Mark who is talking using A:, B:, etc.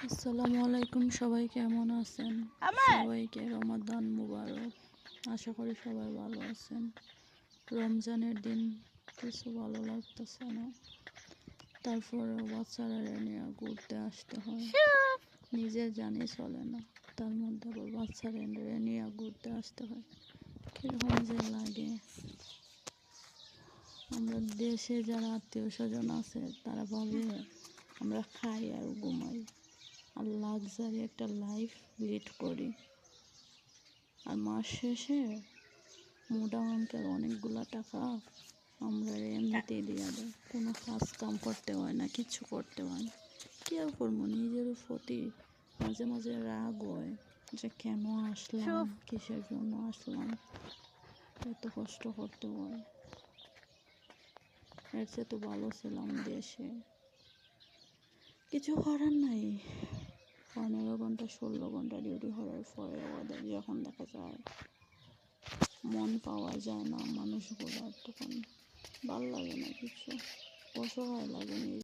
A: আসসালামু আলাইকুম, সবাই কেমন আছেন? সবাইকে রমাদান মুবারক। আশা করি সবাই ভালো আছেন। রমজানের দিন কিছু ভালো লাগতেছে না, তারপরেও বাচ্চারা নিয়ে ঘুরতে আসতে হয়। নিজে জানি চলে না, তার মধ্যে আবার বাচ্চারা নিয়ে ঘুরতে আসতে হয়। কীরকম যে লাগে। আমরা দেশে যারা আত্মীয় স্বজন আছে তারা ভাবে আমরা খাই আর ঘুমাই আর লাক্সারি একটা লাইফ লিড করি, আর মাস শেষে মোটা অঙ্কের অনেকগুলো টাকা আমরা এমনিতেই দিয়ে দেয়। কোনো কাজ কাম করতে হয় না, কিচ্ছু করতে হয় না। কী আর করবো, নিজের প্রতি মাঝে মাঝে রাগ হয় যে কেন আসলাম, কিসের জন্য আসলাম, এত কষ্ট করতে হয়। এর চেয়ে তো ভালো ছিলাম দেশে। কিছু করার নাই, 15 ঘন্টা 16 ঘন্টা ডিউটি করার পরে ওদের যখন দেখা যায় মন পাওয়া যায় না মানুষগুলো, তখন ভাল লাগে না, কিছু অসহায় লাগে।